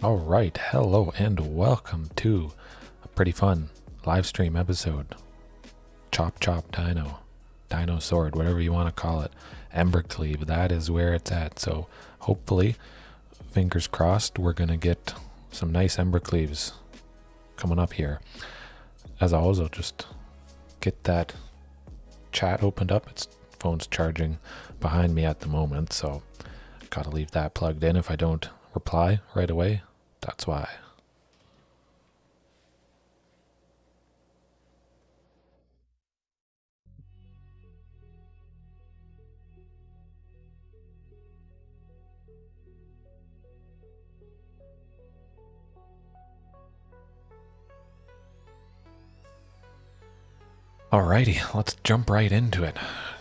All right, hello and welcome to a pretty fun live stream episode. CHOP Dino, Dino Sword, whatever you want to call it. Embercleave, that is where it's at. So hopefully, fingers crossed, we're going to get some nice Embercleaves coming up here. As always, I'll just get that chat opened up. Its phone's charging behind me at the moment, so gotta leave that plugged in. If I don't reply right away, that's why. Alrighty, let's jump right into it.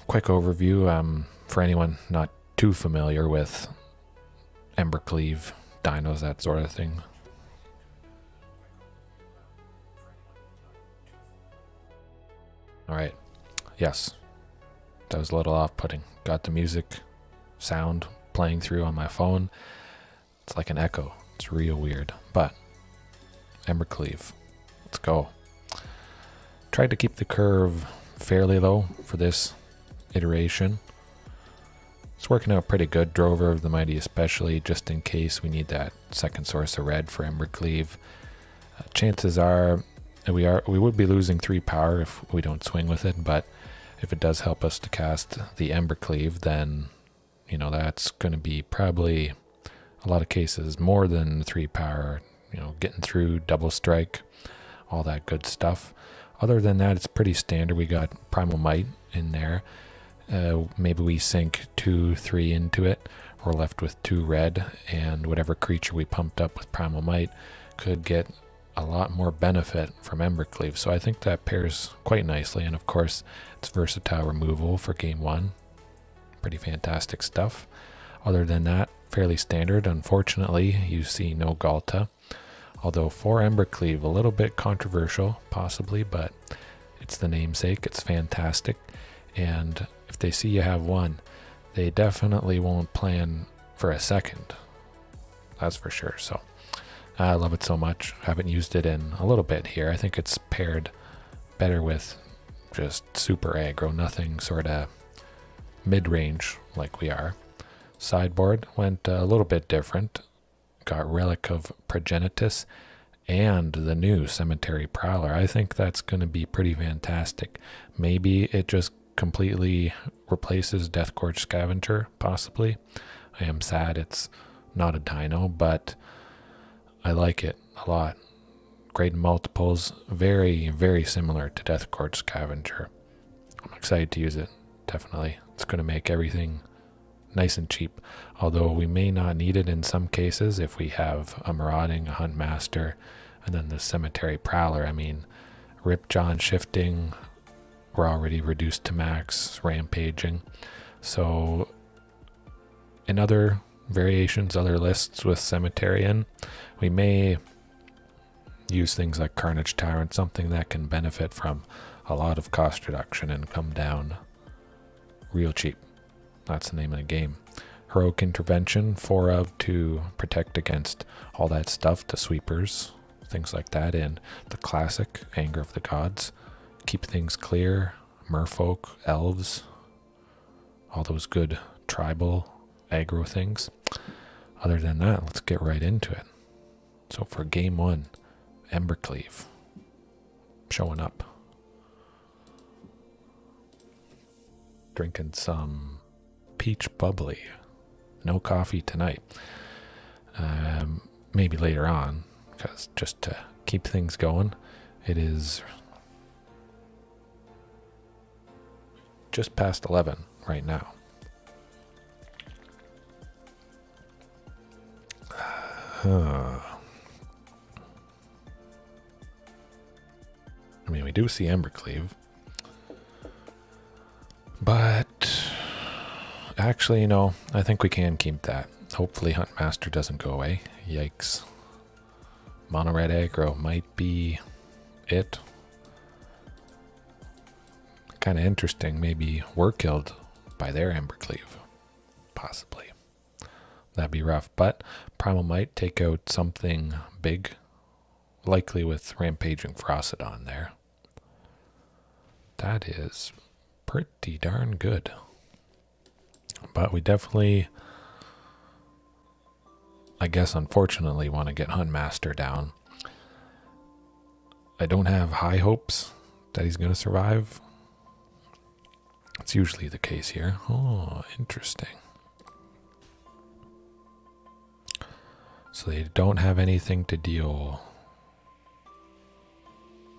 Quick overview for anyone not too familiar with Embercleave, dinos, that sort of thing. Alright, yes, that was a little off-putting. Got the music sound playing through on my phone. It's like an echo. It's real weird, but Embercleave, let's go. Tried to keep the curve fairly low for this iteration. It's working out pretty good. Drover of the Mighty especially, just in case we need that second source of red for Embercleave. Chances are we would be losing 3 power if we don't swing with it, but if it does help us to cast the Embercleave, then you know that's going to be probably a lot of cases more than 3 power, you know, getting through double strike, all that good stuff. Other than that, it's pretty standard. We got Primal Might in there. Maybe we sink 2-3 into it. We're left with 2 red, and whatever creature we pumped up with Primal Might could get a lot more benefit from Embercleave. So I think that pairs quite nicely, and of course, it's versatile removal for game 1. Pretty fantastic stuff. Other than that, fairly standard. Unfortunately, you see no Galta. Although for Embercleave, a little bit controversial, possibly, but it's the namesake. It's fantastic. And if they see you have one, they definitely won't plan for a second. That's for sure. So I love it so much. I haven't used it in a little bit here. I think it's paired better with just super aggro, nothing sort of mid-range like we are. Sideboard went a little bit different. Got Relic of Progenitus and the new Cemetery Prowler. I think that's going to be pretty fantastic. Maybe it just completely replaces Deathcorch Scavenger, possibly. I am sad it's not a dino, but I like it a lot. Great multiples, very, very similar to Deathcorch Scavenger. I'm excited to use it, definitely. It's going to make everything nice and cheap, although we may not need it in some cases if we have a Marauding, a Huntmaster, and then the Cemetery Prowler. I mean, Ripjaw and Shifting were already reduced to max, Rampaging. So in other variations, other lists with Cemetery in, we may use things like Carnage Tyrant, something that can benefit from a lot of cost reduction and come down real cheap. That's the name of the game. Heroic Intervention, 4 of to protect against all that stuff, the sweepers, things like that, and the classic Anger of the Gods. Keep things clear, merfolk, elves, all those good tribal aggro things. Other than that, let's get right into it. So for game 1, Embercleave showing up. Drinking some peach bubbly. No coffee tonight. Maybe later on, because just to keep things going. It is just past 11 right now. I mean, we do see Embercleave, but actually, you know, I think we can keep that. Hopefully Huntmaster doesn't go away. Yikes. Mono red aggro might be it. Kind of interesting. Maybe we're killed by their Embercleave. Possibly. That'd be rough. But Primal Might take out something big, likely with Rampaging Ferocidon there. That is pretty darn good. But we definitely, I guess unfortunately, want to get Huntmaster down. I don't have high hopes that he's going to survive. It's usually the case here. Oh, interesting. So they don't have anything to deal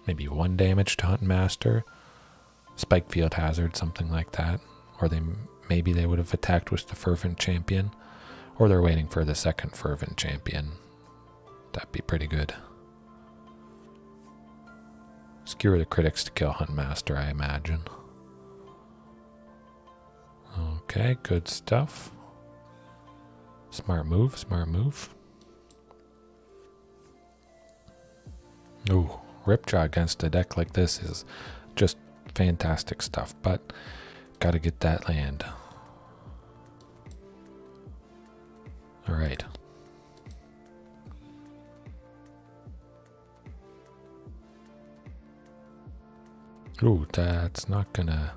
maybe 1 damage to Huntmaster, Spike Field Hazard, something like that. Or maybe they would have attacked with the Fervent Champion, or they're waiting for the second Fervent Champion. That'd be pretty good. Skewer the critics to kill Huntmaster, I imagine. Okay, good stuff. Smart move, smart move. Ooh, Ripjaw against a deck like this is just fantastic stuff, but gotta get that land. Alright. Ooh, that's not gonna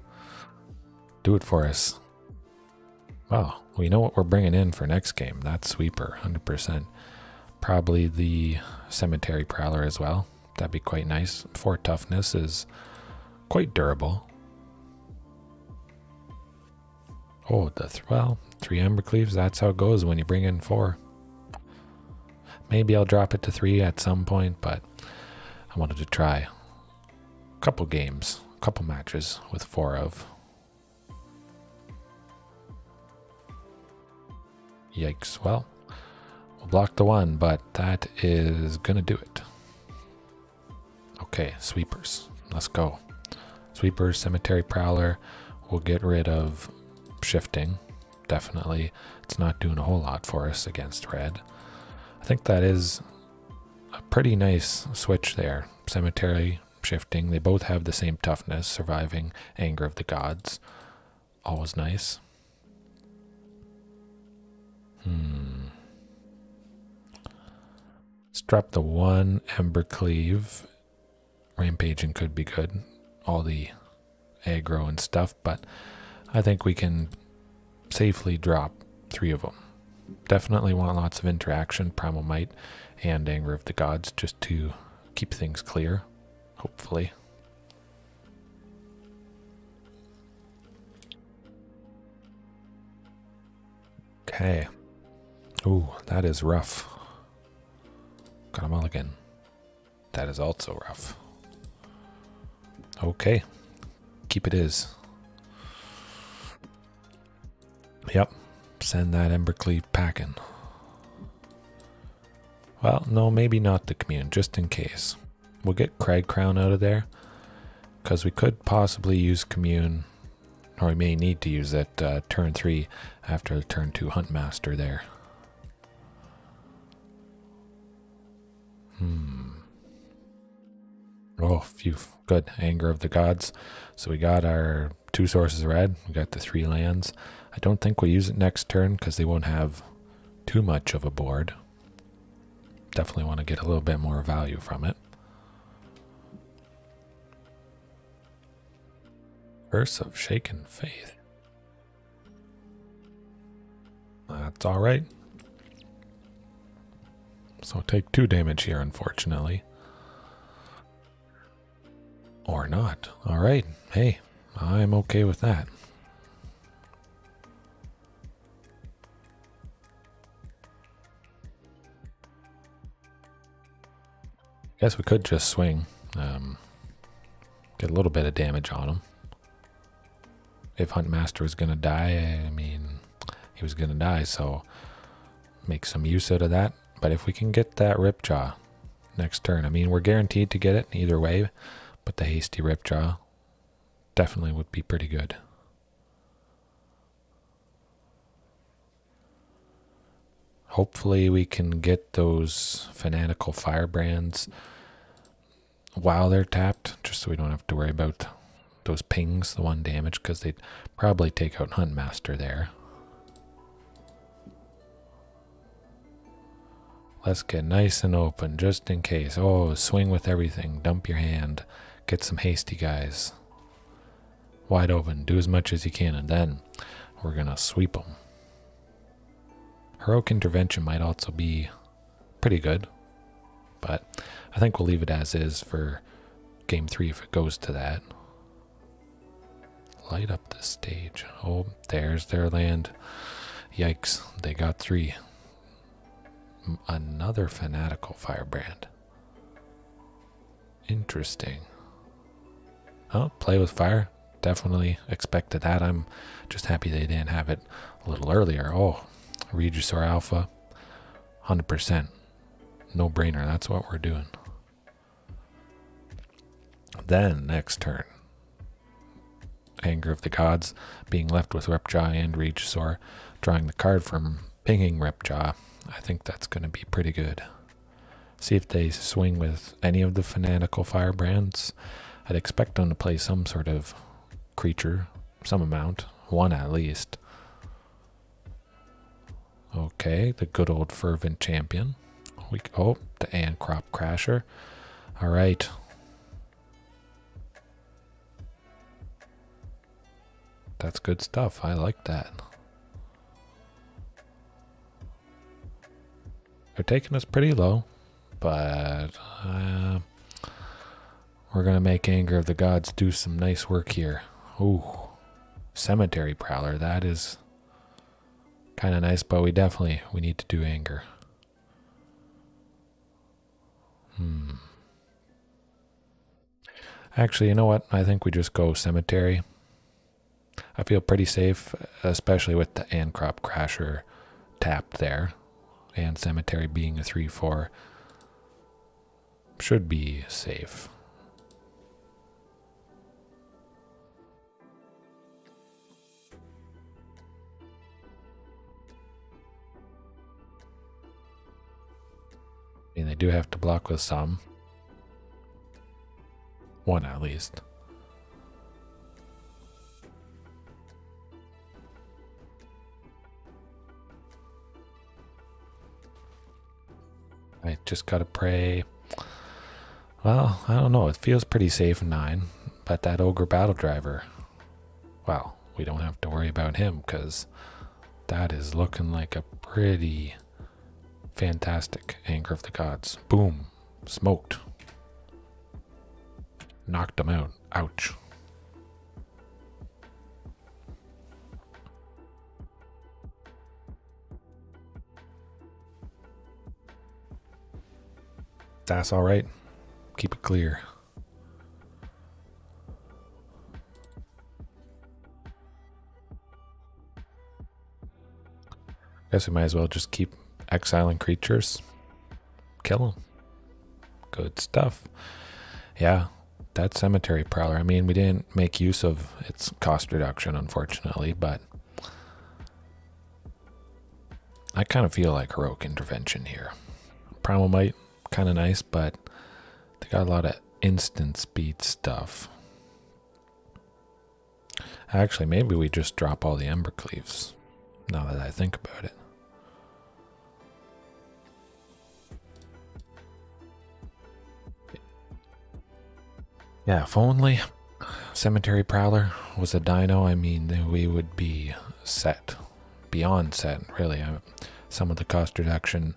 do it for us. Well, we know what we're bringing in for next game. That's Sweeper, 100%. Probably the Cemetery Prowler as well. That'd be quite nice. 4 toughness is quite durable. Oh, well, 3 Embercleaves. That's how it goes when you bring in 4. Maybe I'll drop it to 3 at some point, but I wanted to try a couple games, a couple matches with 4 of. Yikes. Well, we'll block the 1, but that is gonna do it. Okay, sweepers. Let's go. Sweepers, Cemetery Prowler. We'll get rid of Shifting. Definitely. It's not doing a whole lot for us against red. I think that is a pretty nice switch there. Cemetery, Shifting. They both have the same toughness. Surviving, Anger of the Gods. Always nice. Let's drop the 1 Embercleave. Rampaging could be good. All the aggro and stuff, but I think we can safely drop 3 of them. Definitely want lots of interaction, Primal Might and Anger of the Gods, just to keep things clear, hopefully. Okay. Ooh, that is rough. Got a mulligan. That is also rough. Okay. Keep it is. Yep. Send that Embercleave packing. Well, no, maybe not the Commune, just in case. We'll get Cragcrown out of there, because we could possibly use Commune, or we may need to use it turn 3 after turn 2 Huntmaster there. Oh, phew. Good. Anger of the Gods. So we got our 2 sources of red. We got the 3 lands. I don't think we'll use it next turn because they won't have too much of a board. Definitely want to get a little bit more value from it. Verse of Shaken Faith. That's alright. So take 2 damage here, unfortunately. Or not. Alright. Hey, I'm okay with that. Guess we could just swing. Get a little bit of damage on him. If Huntmaster was going to die, I mean, he was going to die, so make some use out of that. But if we can get that Ripjaw next turn, I mean, we're guaranteed to get it either way, but the hasty Ripjaw definitely would be pretty good. Hopefully we can get those Fanatical Firebrands while they're tapped, just so we don't have to worry about those pings, the 1 damage, because they'd probably take out Huntmaster there. Let's get nice and open just in case. Oh, swing with everything. Dump your hand. Get some hasty guys. Wide open. Do as much as you can, and then we're going to sweep them. Heroic Intervention might also be pretty good, but I think we'll leave it as is for game 3 if it goes to that. Light up the stage. Oh, there's their land. Yikes, they got 3. Another Fanatical Firebrand. Interesting. Oh, play with fire. Definitely expected that. I'm just happy they didn't have it a little earlier. Oh, Regisaur Alpha. 100%. No brainer. That's what we're doing. Then, next turn. Anger of the Gods, being left with Ripjaw and Regisaur, drawing the card from pinging Ripjaw. I think that's going to be pretty good. See if they swing with any of the Fanatical Firebrands. I'd expect them to play some sort of creature, some amount, one at least. Okay, the good old Fervent Champion. Oh, the Crop Crasher. All right. That's good stuff. I like that. They're taking us pretty low, but we're going to make Anger of the Gods do some nice work here. Ooh, Cemetery Prowler. That is kind of nice, but we need to do Anger. Actually, you know what? I think we just go Cemetery. I feel pretty safe, especially with the Crop Crasher tapped there. And Cemetery being a 3/4 should be safe. I mean, they do have to block with some. One at least. I just gotta pray. Well, I don't know. It feels pretty safe in 9, but that Ogre Battle Driver, well, we don't have to worry about him because that is looking like a pretty fantastic Anger of the Gods. Boom. Smoked. Knocked him out. Ouch. That's all right. Keep it clear. Guess we might as well just keep exiling creatures. Kill them. Good stuff. Yeah, that Cemetery Prowler. I mean, we didn't make use of its cost reduction, unfortunately, but I kind of feel like Heroic Intervention here. Primal Might, kind of nice, but they got a lot of instant speed stuff. Actually, maybe we just drop all the Embercleaves, now that I think about it. Yeah, if only Cemetery Prowler was a dino, I mean, then we would be set. Beyond set, really. Some of the cost reduction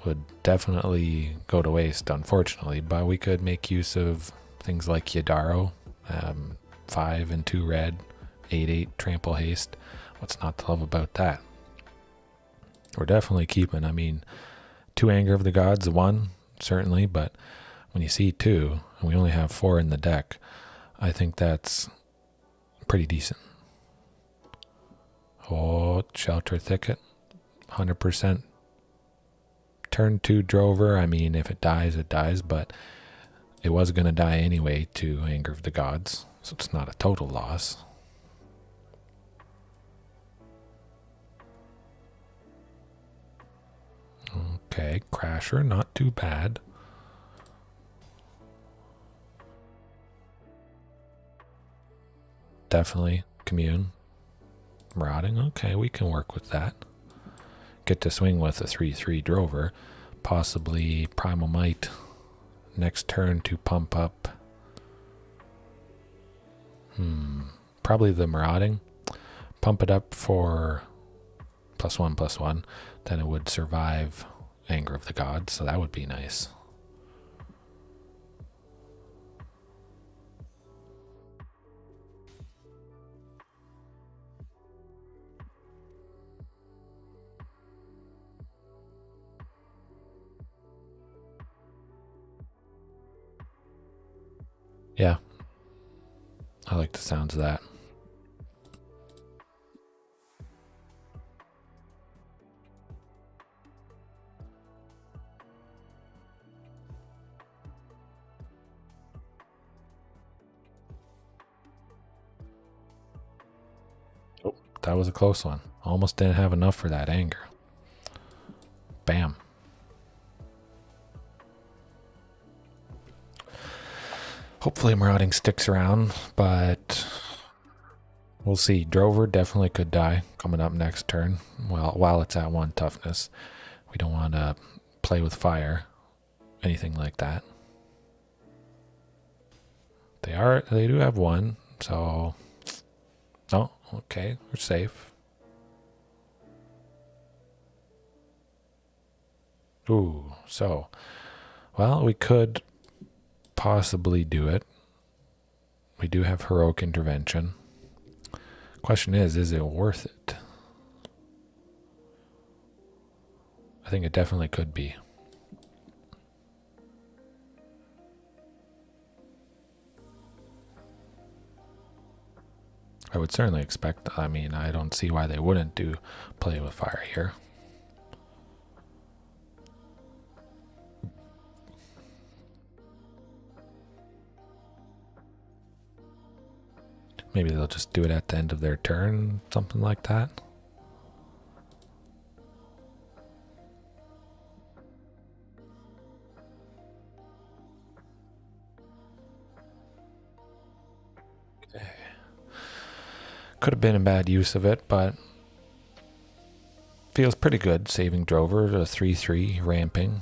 would definitely go to waste, unfortunately, but we could make use of things like Yadaro, 5 and 2 red, 8/8 trample haste. What's not to love about that? We're definitely keeping, I mean, 2 Anger of the Gods, 1, certainly, but when you see 2, and we only have 4 in the deck, I think that's pretty decent. Oh, Sheltered Thicket, 100%. Turn 2 Drover, I mean, if it dies, it dies, but it was going to die anyway to Anger of the Gods, so it's not a total loss. Okay, Crasher, not too bad. Definitely Commune. Marauding, okay, we can work with that. Get to swing with a 3/3 Drover, Possibly Primal Might next turn to pump up. Probably the Marauding. Pump it up for +1/+1. Then it would survive Anger of the Gods, so that would be nice. Yeah, I like the sounds of that. Oh, that was a close one. Almost didn't have enough for that anger. Bam. Hopefully Marauding sticks around, but we'll see. Drover definitely could die coming up next turn. Well, while it's at 1 toughness. We don't want to play with fire, anything like that. They do have 1, so oh, okay, we're safe. Ooh, so well, we could possibly do it. We do have Heroic Intervention. Question is it worth it? I think it definitely could be. I would certainly expect, I mean, I don't see why they wouldn't do play with fire here. Maybe they'll just do it at the end of their turn, something like that. Okay. Could have been a bad use of it, but feels pretty good saving Drover to 3/3 ramping.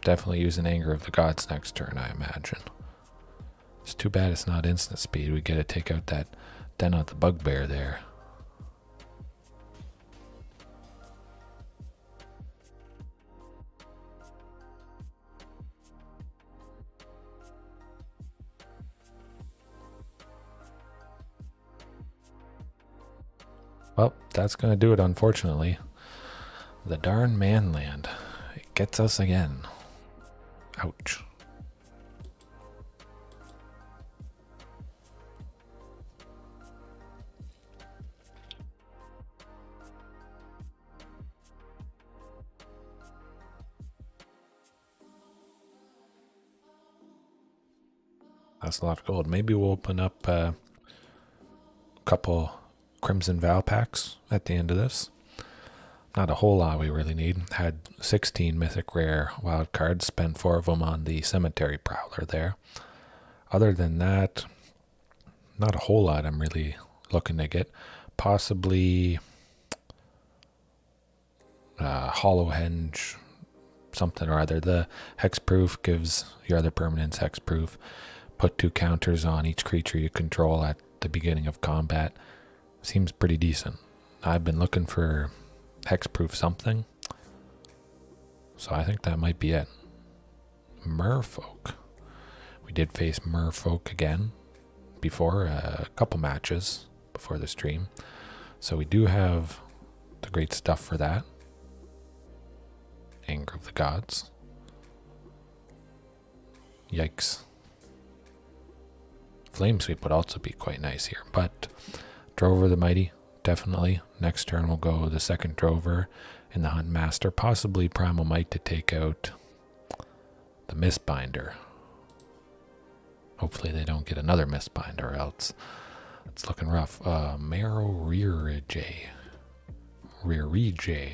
Definitely use an Anger of the Gods next turn, I imagine. It's too bad it's not instant speed. We get to take out that Den of the Bugbear there. Well, that's going to do it, unfortunately. The darn Manland. It gets us again. Ouch. That's a lot of gold. Maybe we'll open up a couple Crimson Val packs at the end of this. Not a whole lot we really need. Had 16 mythic rare wild cards, spent 4 of them on the Cemetery Prowler there. Other than that, not a whole lot I'm really looking to get. Possibly Hollow Henge, something or other. The hexproof gives your other permanents hexproof. Put 2 counters on each creature you control at the beginning of combat. Seems pretty decent. I've been looking for hexproof something, so I think that might be it. Merfolk. We did face Merfolk again before, a couple matches before the stream, so we do have the great stuff for that. Anger of the Gods. Yikes. Flame Sweep would also be quite nice here, but Drover the Mighty, definitely. Next turn we'll go the second Drover in the Huntmaster, possibly Primal Might to take out the Mistbinder. Hopefully they don't get another Mistbinder, or else it's looking rough. Marauding Raptor.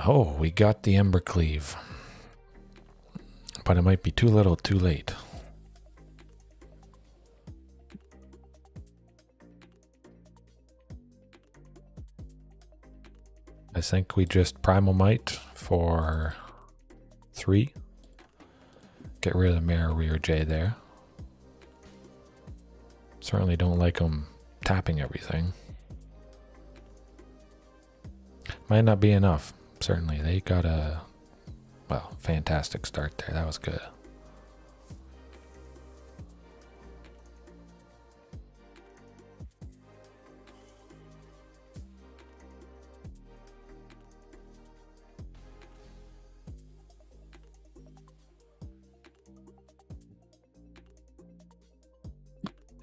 Oh, we got the Embercleave. But it might be too little, too late. I think we just Primal Might for 3. Get rid of the Mirror Rear J there. Certainly don't like them tapping everything. Might not be enough. Certainly, they got a, well, fantastic start there. That was good.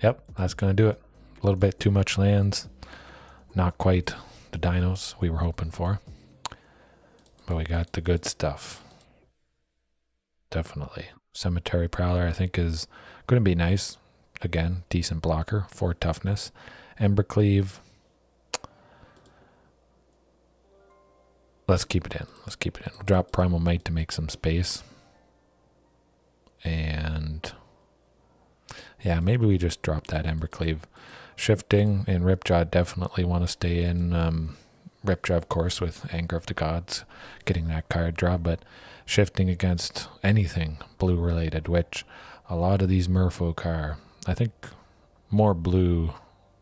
Yep, that's going to do it. A little bit too much lands. Not quite the dinos we were hoping for. But we got the good stuff. Definitely. Cemetery Prowler, I think, is going to be nice. Again, decent blocker, 4 toughness. Embercleave. Let's keep it in. Let's keep it in. We'll drop Primal Might to make some space. And yeah, maybe we just drop that Embercleave. Shifting and Ripjaw definitely want to stay in. Ripjaw, of course, with Anger of the Gods, getting that card draw, but shifting against anything blue related, which a lot of these merfolk are, I think, more blue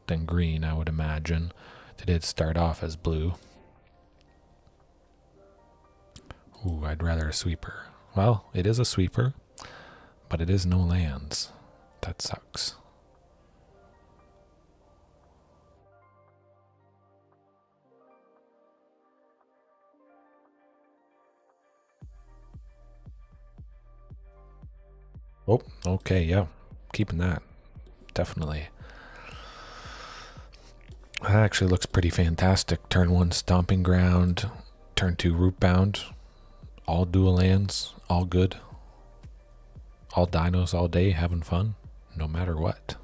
than green, I would imagine. They did start off as blue. Ooh, I'd rather a sweeper. Well, it is a sweeper, but it is no lands. That sucks. Oh, okay, yeah. Keeping that. Definitely. That actually looks pretty fantastic. Turn 1 Stomping Ground. Turn 2 Rootbound. All dual lands. All good. All dinos all day having fun. No matter what.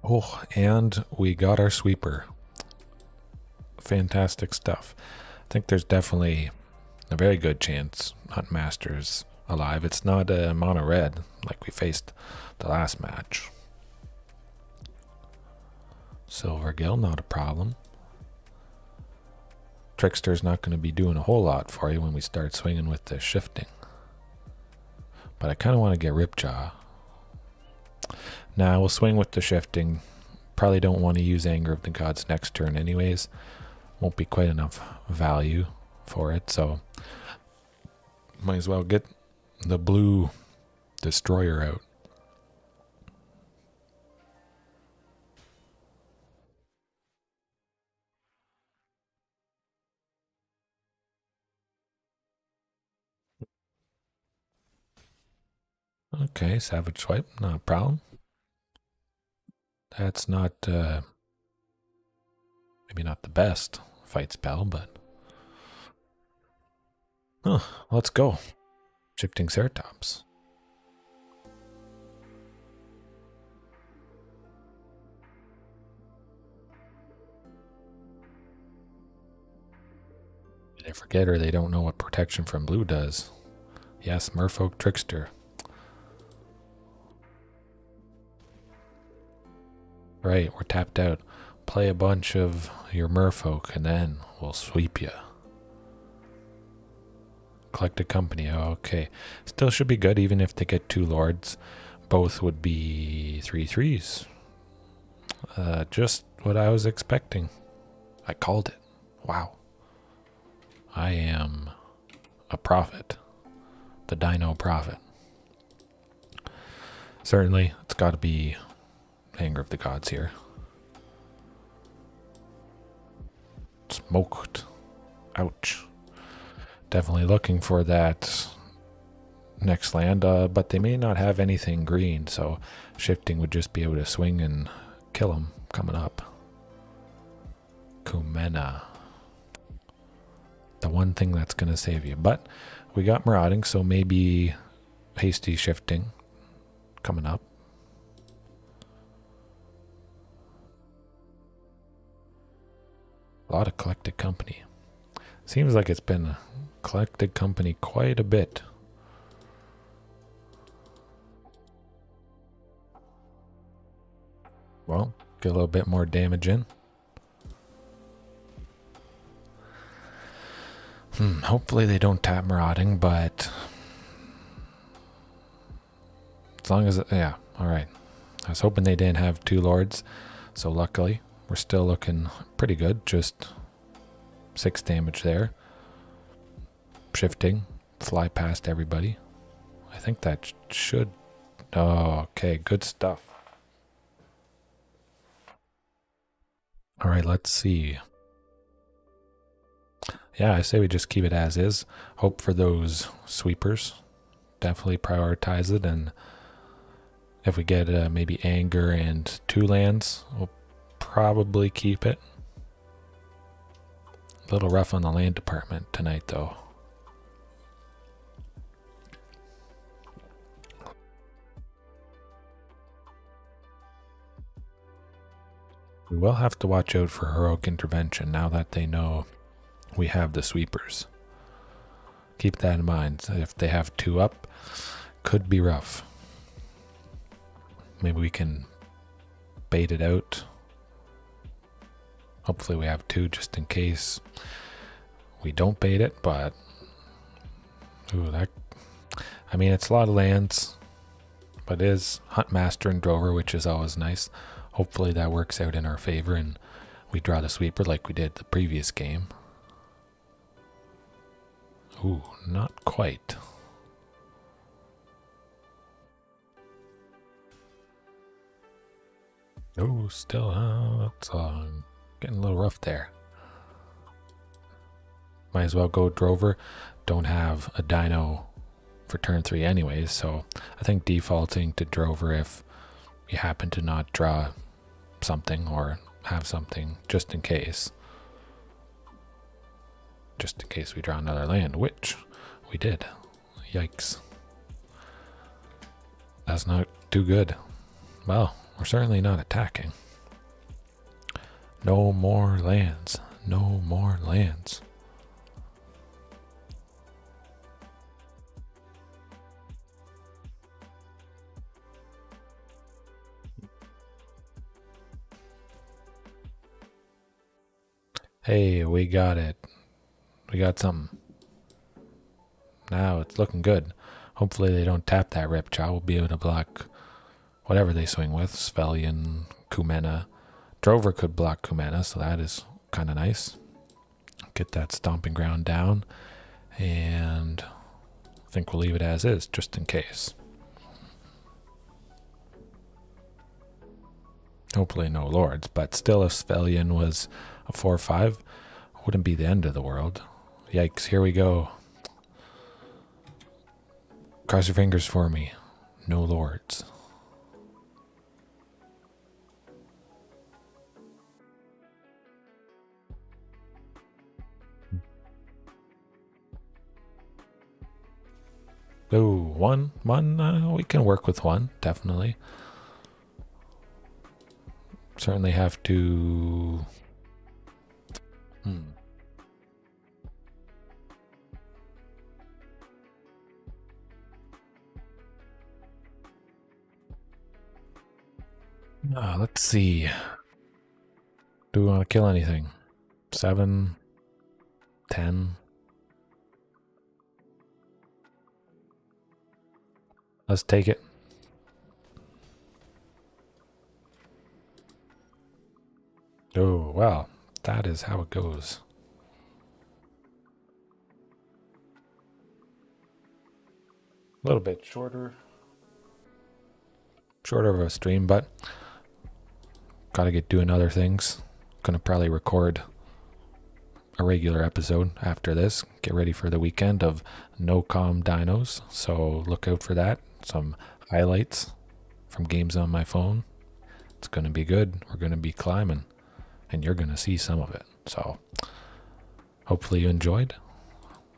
Oh, and we got our sweeper. Fantastic stuff. I think there's definitely a very good chance Huntmaster's alive. It's not a mono red like we faced the last match. Silvergill, not a problem. Trickster's not going to be doing a whole lot for you when we start swinging with the shifting. But I kind of want to get Ripjaw. Now we'll swing with the shifting. Probably don't want to use Anger of the Gods next turn anyways. Won't be quite enough value for it, so might as well get the blue destroyer out. Okay, Savage Swipe, not a problem. That's not, maybe not the best fight spell, but let's go. Shifting Ceratops. They forget or they don't know what protection from blue does. Yes, Merfolk Trickster. Right, we're tapped out. Play a bunch of your merfolk and then we'll sweep you. Collect a company, okay. Still should be good even if they get 2 lords. Both would be 3/3s. Just what I was expecting. I called it. Wow. I am a prophet. The Dino Prophet. Certainly, it's got to be Anger of the Gods here. Smoked. Ouch. Definitely looking for that next land, but they may not have anything green, so shifting would just be able to swing and kill them coming up. Commune. The one thing that's going to save you. But we got Marauding, so maybe hasty shifting coming up. A lot of collected company. Seems like it's been collected company quite a bit. Well, get a little bit more damage in. Hopefully they don't tap Marauding, but as long as yeah, all right. I was hoping they didn't have 2 lords, so luckily we're still looking pretty good. Just 6 damage there. Shifting, fly past everybody. I think that should. Oh, okay, good stuff. All right, let's see. Yeah, I say we just keep it as is. Hope for those sweepers. Definitely prioritize it, and if we get maybe Anger and 2 lands, we'll probably keep it. A little rough on the land department tonight, though. We will have to watch out for Heroic Intervention now that they know we have the sweepers. Keep that in mind. If they have 2 up, could be rough. Maybe we can bait it out. Hopefully we have 2 just in case we don't bait it, but ooh, that, I mean, it's a lot of lands, but it is Huntmaster and Drover, which is always nice. Hopefully that works out in our favor and we draw the sweeper like we did the previous game. Ooh, not quite. Oh, still, that's getting a little rough there. Might as well go Drover. Don't have a Dino for turn 3 anyways, so I think defaulting to Drover if you happen to not draw something or have something just in case. Just in case we draw another land, which we did. Yikes. That's not too good. Well, we're certainly not attacking. No more lands. No more lands. Hey, we got it. We got something. Now it's looking good. Hopefully they don't tap that Ripjaw. We'll be able to block whatever they swing with. Svelian, Kumena. Drover could block Kumena, so that is kind of nice. Get that Stomping Ground down. And I think we'll leave it as is, just in case. Hopefully no lords, but still if Svelian was a 4-5, wouldn't be the end of the world. Yikes, here we go. Cross your fingers for me. No lords. Ooh, one. We can work with 1, definitely. Certainly have to... let's see. Do we want to kill anything? 7, 10. Let's take it. Oh, well, that is how it goes. A little bit shorter of a stream, but gotta get doing other things. Gonna probably record a regular episode after this. Get ready for the weekend of no comm dinos, so look out for that. Some highlights from games on my phone. It's gonna be good. We're gonna be climbing, and you're gonna see some of it. So hopefully you enjoyed.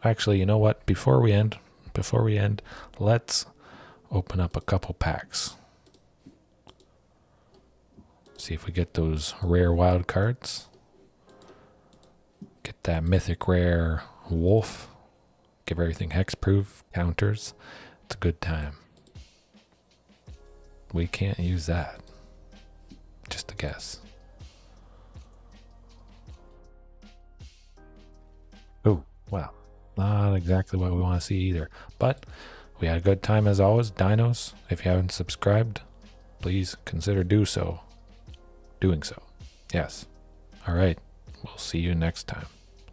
Actually, you know what? Before we end, let's open up a couple packs. See if we get those rare wild cards. Get that mythic rare wolf. Give everything hexproof, counters. It's a good time. We can't use that. Just guess. Oh, well, not exactly what we want to see either. But we had a good time as always. Dinos, if you haven't subscribed, please consider doing so. Yes. All right. We'll see you next time.